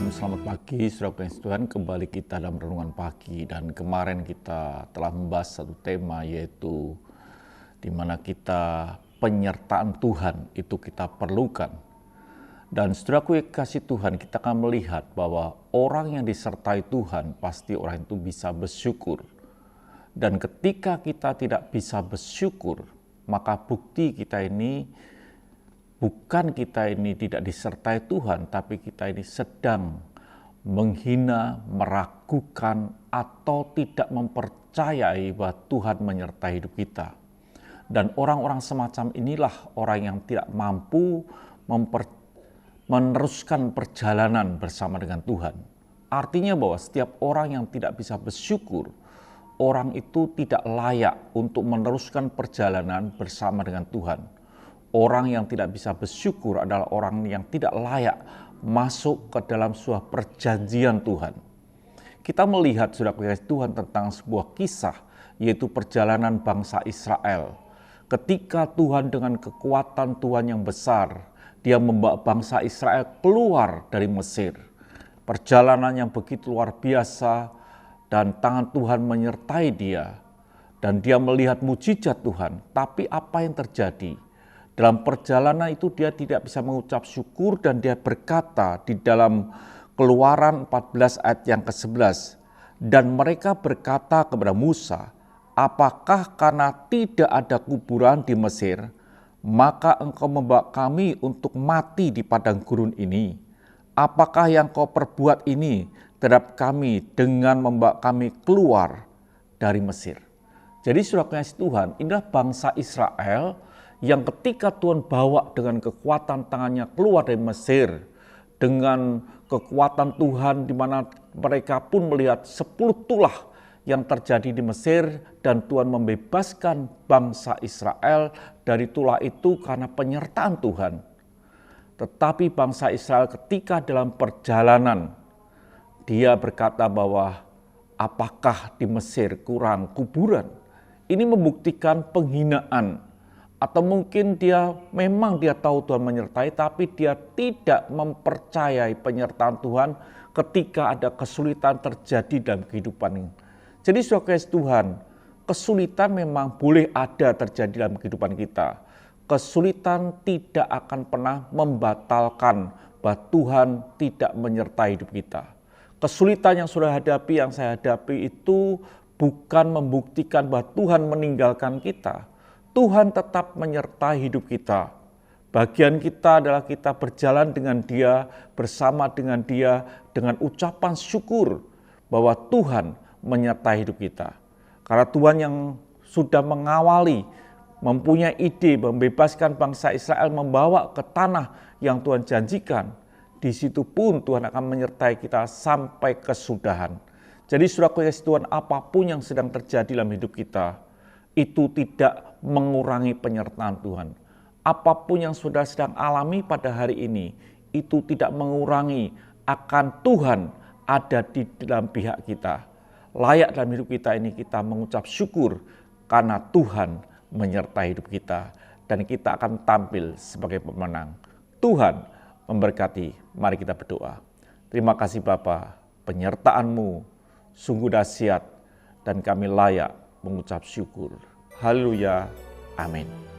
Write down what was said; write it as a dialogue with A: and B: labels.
A: Shalom, selamat pagi saudara Tuhan. Kembali kita dalam renungan pagi, dan kemarin kita telah membahas satu tema, yaitu di mana kita penyertaan Tuhan itu kita perlukan. Dan saudaraku yang kasih Tuhan, kita akan melihat bahwa orang yang disertai Tuhan pasti orang itu bisa bersyukur. Dan ketika kita tidak bisa bersyukur, maka bukti kita ini bukan kita ini tidak disertai Tuhan, tapi kita ini sedang menghina, meragukan, atau tidak mempercayai bahwa Tuhan menyertai hidup kita. Dan orang-orang semacam inilah orang yang tidak mampu meneruskan perjalanan bersama dengan Tuhan. Artinya bahwa setiap orang yang tidak bisa bersyukur, orang itu tidak layak untuk meneruskan perjalanan bersama dengan Tuhan. Orang yang tidak bisa bersyukur adalah orang yang tidak layak masuk ke dalam sebuah perjanjian Tuhan. Kita melihat sudah kasih Tuhan tentang sebuah kisah, yaitu perjalanan bangsa Israel. Ketika Tuhan dengan kekuatan Tuhan yang besar, Dia membawa bangsa Israel keluar dari Mesir. Perjalanan yang begitu luar biasa, dan tangan Tuhan menyertai dia. Dan dia melihat mujizat Tuhan, tapi apa yang terjadi? Dalam perjalanan itu dia tidak bisa mengucap syukur, dan dia berkata di dalam Keluaran 14 ayat yang ke-11. Dan mereka berkata kepada Musa, apakah karena tidak ada kuburan di Mesir, maka engkau membawa kami untuk mati di padang gurun ini? Apakah yang kau perbuat ini terhadap kami dengan membawa kami keluar dari Mesir? Jadi saudara kasih Tuhan, inilah bangsa Israel yang ketika Tuhan bawa dengan kekuatan tangannya keluar dari Mesir, dengan kekuatan Tuhan di mana mereka pun melihat 10 tulah yang terjadi di Mesir, dan Tuhan membebaskan bangsa Israel dari tulah itu karena penyertaan Tuhan. Tetapi bangsa Israel ketika dalam perjalanan, dia berkata bahwa apakah di Mesir kurang kuburan? Ini membuktikan penghinaan. Atau mungkin dia tahu Tuhan menyertai, tapi dia tidak mempercayai penyertaan Tuhan ketika ada kesulitan terjadi dalam kehidupan ini. Jadi saudara kasih Tuhan, kesulitan memang boleh ada terjadi dalam kehidupan kita. Kesulitan tidak akan pernah membatalkan bahwa Tuhan tidak menyertai hidup kita. Kesulitan yang saya hadapi itu bukan membuktikan bahwa Tuhan meninggalkan kita. Tuhan tetap menyertai hidup kita. Bagian kita adalah kita berjalan dengan Dia, bersama dengan Dia, dengan ucapan syukur bahwa Tuhan menyertai hidup kita. Karena Tuhan yang sudah mengawali, mempunyai ide membebaskan bangsa Israel, membawa ke tanah yang Tuhan janjikan, di situ pun Tuhan akan menyertai kita sampai kesudahan. Jadi saudara kasih Tuhan, apapun yang sedang terjadi dalam hidup kita, itu tidak mengurangi penyertaan Tuhan. Apapun yang saudara sedang alami pada hari ini, itu tidak mengurangi akan Tuhan ada di dalam pihak kita. Layak dalam hidup kita ini kita mengucap syukur karena Tuhan menyertai hidup kita, dan kita akan tampil sebagai pemenang. Tuhan memberkati. Mari kita berdoa. Terima kasih Bapa, penyertaan-Mu sungguh dahsyat, dan kami layak mengucap syukur. Haleluya. Amin.